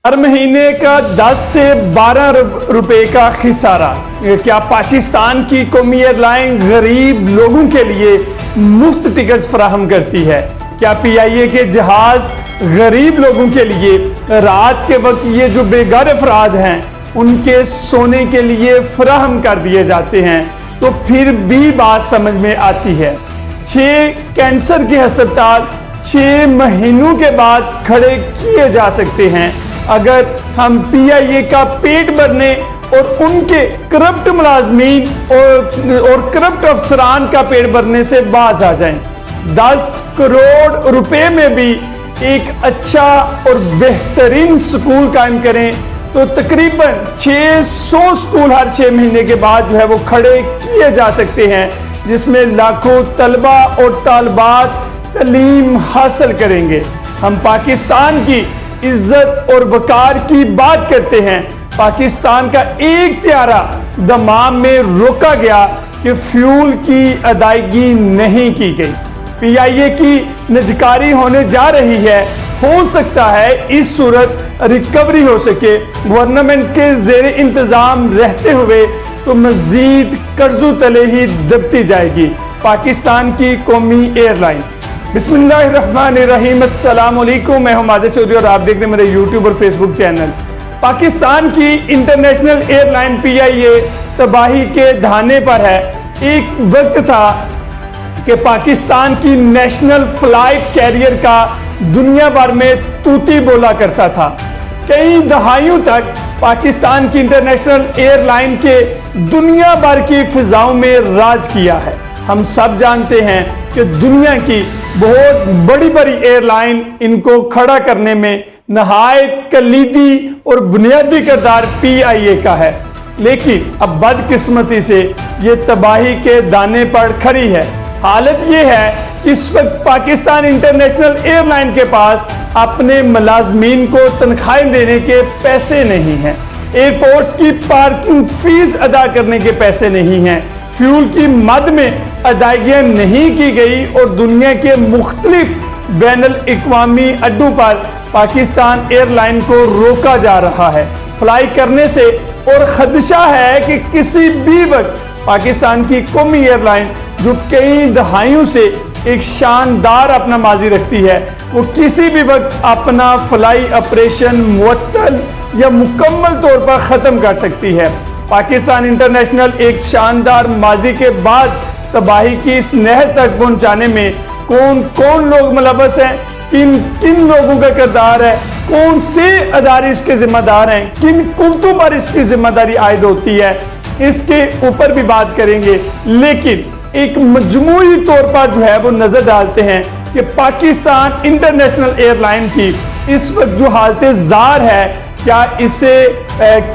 ہر مہینے کا 10 سے 12 روپے کا خسارہ۔ کیا پاکستان کی قومی ایئر لائن غریب لوگوں کے لیے مفت ٹکٹس فراہم کرتی ہے؟ کیا پی آئی اے کے جہاز غریب لوگوں کے لیے رات کے وقت یہ جو بے گھر افراد ہیں ان کے سونے کے لیے فراہم کر دیے جاتے ہیں؟ تو پھر بھی بات سمجھ میں آتی ہے۔ 6 کینسر کے ہسپتال 6 مہینوں کے بعد کھڑے کیے جا سکتے ہیں اگر ہم پی آئی اے کا پیٹ بھرنے اور ان کے کرپٹ ملازمین اور کرپٹ افسران کا پیٹ بھرنے سے باز آ جائیں۔ 10 کروڑ روپے میں بھی ایک اچھا اور بہترین سکول قائم کریں تو تقریباً 600 سکول ہر 6 مہینے کے بعد وہ کھڑے کیے جا سکتے ہیں، جس میں لاکھوں طلبہ اور طالبات تعلیم حاصل کریں گے۔ ہم پاکستان کی عزت اور وقار کی بات کرتے ہیں۔ پاکستان کا ایک طیارہ دمام میں روکا گیا کہ فیول کی ادائیگی نہیں کی گئی۔ پی آئی اے کی نجکاری ہونے جا رہی ہے۔ ہو سکتا ہے اس صورت ریکوری ہو سکے، گورنمنٹ کے زیر انتظام رہتے ہوئے تو مزید قرضوں تلے ہی دبتی جائے گی پاکستان کی قومی ایئر لائن۔ بسم اللہ الرحمن الرحیم، السلام علیکم، میں ہوں مادر چودھری اور آپ دیکھ رہے ہیں میرے یوٹیوب اور فیس بک چینل۔ پاکستان کی انٹرنیشنل ایئر لائن پی آئی اے تباہی کے دہانے پر ہے۔ ایک وقت تھا کہ پاکستان کی نیشنل فلائٹ کیریئر کا دنیا بھر میں توتی بولا کرتا تھا۔ کئی دہائیوں تک پاکستان کی انٹرنیشنل ایئر لائن کے دنیا بھر کی فضاؤں میں راج کیا ہے۔ ہم سب جانتے ہیں کہ دنیا کی بہت بڑی بڑی ایئر لائن ان کو کھڑا کرنے میں نہایت کلیدی اور بنیادی کردار پی آئی اے کا ہے، لیکن اب بدقسمتی سے یہ تباہی کے دانے پر کھڑی ہے۔ حالت یہ ہے کہ اس وقت پاکستان انٹرنیشنل ایئر لائن کے پاس اپنے ملازمین کو تنخواہیں دینے کے پیسے نہیں ہیں، ایئرپورٹس کی پارکنگ فیس ادا کرنے کے پیسے نہیں ہیں، فیول کی مد میں ادائیگیاں نہیں کی گئی اور دنیا کے مختلف بین الاقوامی اڈوں پر پاکستان ایئر لائن کو روکا جا رہا ہے فلائی کرنے سے، اور خدشہ ہے کہ کسی بھی وقت پاکستان کی قومی ایئر لائن جو کئی دہائیوں سے ایک شاندار اپنا ماضی رکھتی ہے، وہ کسی بھی وقت اپنا فلائی آپریشن معطل یا مکمل طور پر ختم کر سکتی ہے۔ پاکستان انٹرنیشنل ایک شاندار ماضی کے بعد تباہی کی اس نہر تک پہنچانے میں کون کون لوگ ملوث ہیں، کن کن لوگوں کا کردار ہے، کون سے ادارے اس کے ذمہ دار ہیں، کن قوتوں پر اس کی ذمہ داری عائد ہوتی ہے، اس کے اوپر بھی بات کریں گے۔ لیکن ایک مجموعی طور پر وہ نظر ڈالتے ہیں کہ پاکستان انٹرنیشنل ایئر لائن کی اس وقت جو حالت زار ہے، کیا اسے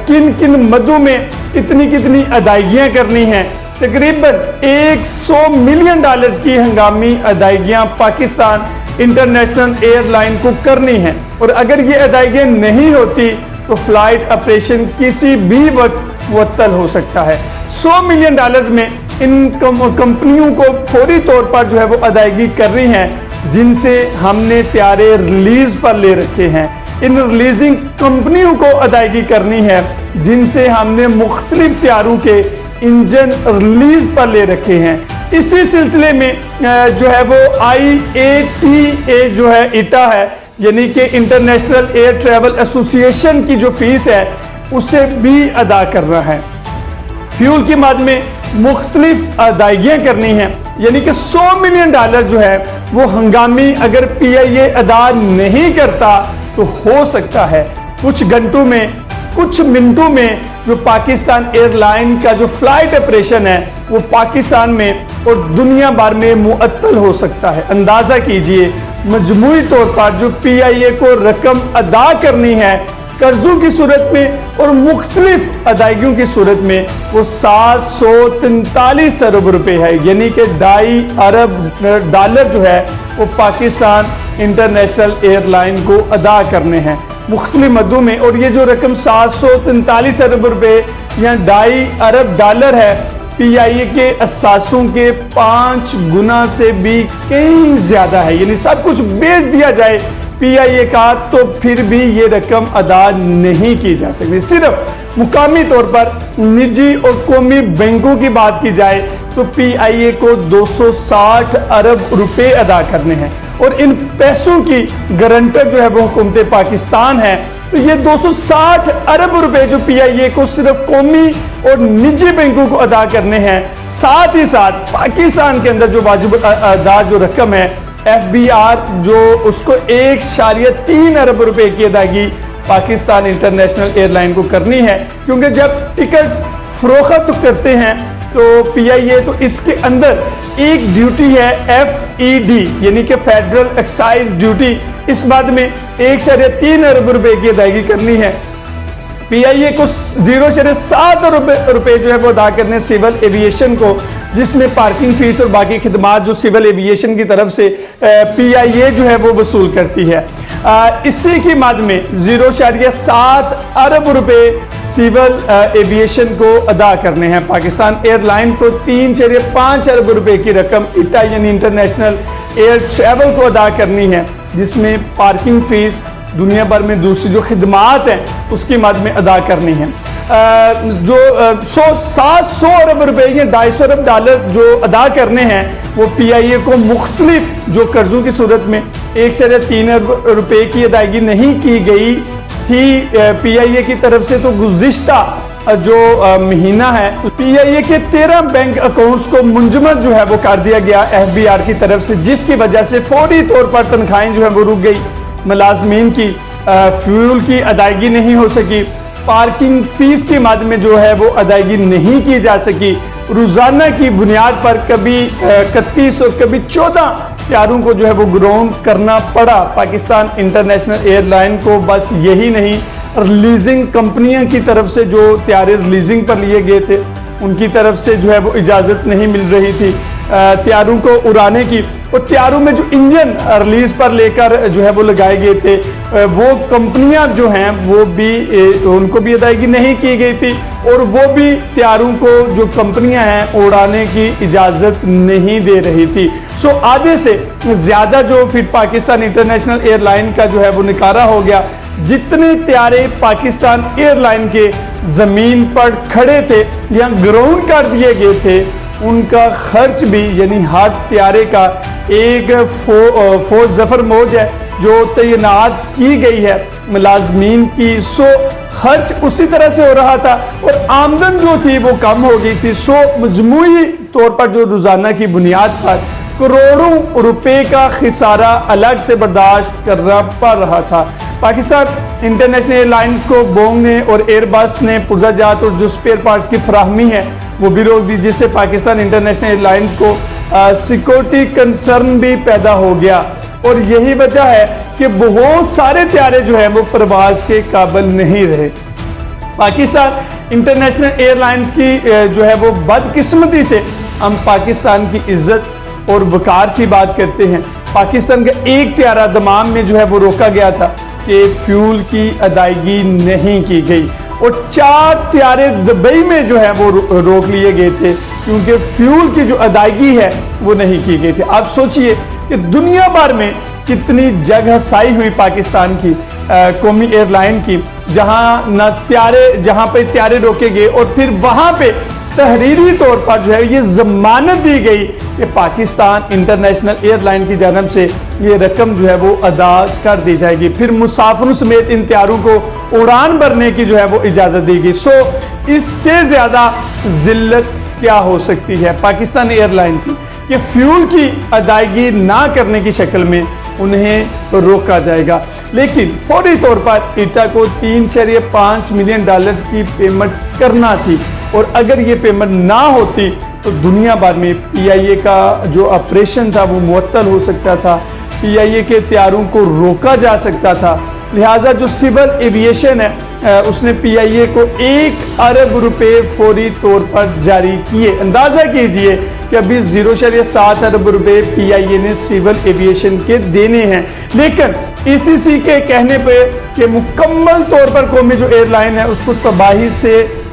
کن کن مدوں میں کتنی ادائیگیاں کرنی ہیں۔ تقریباً $100 ملین کی ہنگامی ادائیگیاں پاکستان انٹرنیشنل ایئر لائن کو کرنی ہیں، اور اگر یہ ادائیگیاں نہیں ہوتی تو فلائٹ آپریشن کسی بھی وقت معطل ہو سکتا ہے۔ $100 ملین میں ان کمپنیوں کو فوری طور پر وہ ادائیگی کر رہی ہیں جن سے ہم نے طیارے ریلیز پر لے رکھے ہیں۔ ان ریلیزنگ کمپنیوں کو ادائیگی کرنی ہے جن سے ہم نے مختلف طیاروں کے انجن ریلیز پر لے رکھے ہیں۔ اسی سلسلے میں وہ آئی اے ٹی اے ایٹا ہے، یعنی کہ انٹرنیشنل ایئر ٹریول ایسوسی ایشن کی جو فیس ہے اسے بھی ادا کرنا ہے۔ فیول کی مد میں مختلف ادائیگیاں کرنی ہیں، یعنی کہ $100 ملین وہ ہنگامی اگر پی آئی اے ادا نہیں کرتا تو ہو سکتا ہے کچھ گھنٹوں میں، کچھ منٹوں میں جو پاکستان ایئر لائن کا جو فلائٹ آپریشن ہے وہ پاکستان میں اور دنیا بھر میں معطل ہو سکتا ہے۔ اندازہ کیجئے مجموعی طور پر جو پی آئی اے کو رقم ادا کرنی ہے قرضوں کی صورت میں اور مختلف ادائیگیوں کی صورت میں، وہ $743 ارب ہے، یعنی کہ $2.5 ارب وہ پاکستان انٹرنیشنل ایئر لائن کو ادا کرنے ہیں مختلف مدوں میں۔ اور یہ جو رقم $743 ارب یا $2.5 ارب ہے، پی آئی اے کے اثاثوں کے 5 گنا سے بھی کہیں زیادہ ہے، یعنی سب کچھ بیچ دیا جائے PIA کا تو پھر بھی یہ رقم ادا نہیں کی جا سکتی۔ صرف مقامی طور پر نجی اور قومی بینکوں کی بات کی جائے تو PIA کو 260 ارب روپے ادا کرنے ہیں، اور ان پیسوں کی گارنٹر جو ہے وہ حکومت پاکستان ہے۔ تو یہ 260 ارب روپے جو PIA کو صرف قومی اور نجی بینکوں کو ادا کرنے ہیں، ساتھ ہی ساتھ پاکستان کے اندر جو واجب ادا جو رقم ہے FBR، جو اس کو 1.3 ارب روپے کی ادائیگی پاکستان انٹرنیشنل ایئر لائن کو کرنی ہے، کیونکہ جب ٹکٹس فروخت کرتے ہیں تو PIA تو اس کے اندر ایک ڈیوٹی ہے FED، یعنی کہ فیڈرل ایکسائز ڈیوٹی، اس بعد میں 1.3 ارب روپے کی ادائیگی کرنی ہے۔ PIA کو 0.7 روپے جو ہے وہ ادا کرنے سول ایویشن کو، جس میں پارکنگ فیس اور باقی خدمات جو سول ایویشن کی طرف سے PIA جو ہے وہ وصول کرتی ہے۔ اسی کی مد میں 0.7 ارب روپے سول ایویشن کو ادا کرنے ہیں۔ پاکستان ایئر لائن کو 3.5 ارب روپے کی رقم ITA یعنی انٹرنیشنل ایئر ٹریول کو ادا کرنی ہے، جس میں پارکنگ فیس، دنیا بھر میں دوسری جو خدمات ہیں اس کی مد میں ادا کرنی ہے۔ جو 700 ارب روپے یا 250 ارب ڈالر جو ادا کرنے ہیں وہ PIA کو مختلف جو قرضوں کی صورت میں 1.3 ارب روپے کی ادائیگی نہیں کی گئی تھی PIA کی طرف سے، تو گزشتہ جو مہینہ ہے PIA کے 13 بینک اکاؤنٹس کو منجمد جو ہے وہ کر دیا گیا FBR کی طرف سے، جس کی وجہ سے فوری طور پر تنخواہیں جو ہے وہ رک گئی، ملازمین کی فیول کی ادائیگی نہیں ہو سکی، پارکنگ فیس کی مد میں جو ہے وہ ادائیگی نہیں کی جا سکی، روزانہ کی بنیاد پر کبھی 31 اور کبھی 14 طیاروں کو جو ہے وہ گراؤنڈ کرنا پڑا۔ پاکستان انٹرنیشنل ایئر لائن کو بس یہی نہیں، ریلیزنگ کمپنیاں کی طرف سے جو طیارے ریلیزنگ پر لیے گئے تھے ان کی طرف سے جو ہے وہ اجازت نہیں مل رہی تھی طیاروں کو اڑانے کی، اور طیاروں میں جو انجن ریلیز پر لے کر جو ہے وہ لگائے گئے تھے وہ کمپنیاں جو ہیں وہ بھی ان کو بھی ادائیگی نہیں کی گئی تھی، اور وہ بھی طیاروں کو جو کمپنیاں ہیں اڑانے کی اجازت نہیں دے رہی تھی۔ سو آدھے سے زیادہ جو پھر پاکستان انٹرنیشنل ایئر لائن کا جو ہے وہ نکارہ ہو گیا۔ جتنے طیارے پاکستان ایئر لائن کے زمین پر کھڑے تھے یا گراؤنڈ کر دیے گئے تھے، ان کا خرچ بھی، یعنی ہر طیارے کا ایک فوج ظفر موج ہے جو تعینات کی گئی ہے ملازمین کی، سو خرچ اسی طرح سے ہو رہا تھا اور آمدن جو تھی وہ کم ہو گئی تھی، سو مجموعی طور پر جو روزانہ کی بنیاد پر کروڑوں روپے کا خسارہ الگ سے برداشت کرنا پڑ رہا تھا۔ پاکستان انٹرنیشنل ایئر لائنز کو بونگ نے اور ایئر بس نے پرزہ جات اور جو سپیئر پارٹس کی فراہمی ہے وہ بھی روک دی، جس سے پاکستان انٹرنیشنل ایئر لائنز کو سیکورٹی کنسرن بھی پیدا ہو گیا، اور یہی وجہ ہے کہ بہت سارے طیارے جو ہیں وہ پرواز کے قابل نہیں رہے۔ پاکستان انٹرنیشنل ایئر لائنز کی جو ہے وہ بدقسمتی سے ہم پاکستان کی عزت اور وقار کی بات کرتے ہیں۔ پاکستان کا ایک طیارہ دمام میں جو ہے وہ روکا گیا تھا کہ فیول کی ادائیگی نہیں کی گئی، اور 4 طیارے دبئی میں جو ہے وہ روک لیے گئے تھے کیونکہ فیول کی جو ادائیگی ہے وہ نہیں کی گئی تھی۔ آپ سوچئے کہ دنیا بھر میں کتنی جگہ سائی ہوئی پاکستان کی قومی ایئر لائن کی، جہاں پہ طیارے روکے گئے اور پھر وہاں پہ تحریری طور پر جو ہے یہ ضمانت دی گئی کہ پاکستان انٹرنیشنل ایئر لائن کی جانب سے یہ رقم جو ہے وہ ادا کر دی جائے گی، پھر مسافروں سمیت ان طیاروں کو اڑان بھرنے کی جو ہے وہ اجازت دی گئی۔ سو اس سے زیادہ ذلت کیا ہو سکتی ہے پاکستان ایئر لائن کی کہ فیول کی ادائیگی نہ کرنے کی شکل میں انہیں روکا جائے گا، لیکن فوری طور پر ایٹا کو $3.5 ملین کی پیمنٹ کرنا تھی، اور اگر یہ پیمنٹ نہ ہوتی تو دنیا بھر میں PIA کا جو آپریشن تھا وہ معطل ہو سکتا تھا، PIA کے طیاروں کو روکا جا سکتا تھا۔ لہٰذا جو سول ایویشن ہے اس نے PIA کو 1 ارب روپے فوری طور پر جاری کیے۔ اندازہ کیجئے کہ ابھی 0.7 ارب روپے PIA نے سول ایویشن کے دینے ہیں، لیکن ECC کے کہنے پہ کہ مکمل طور پر قومی جو ایئر لائن ہے اس کو تباہی سے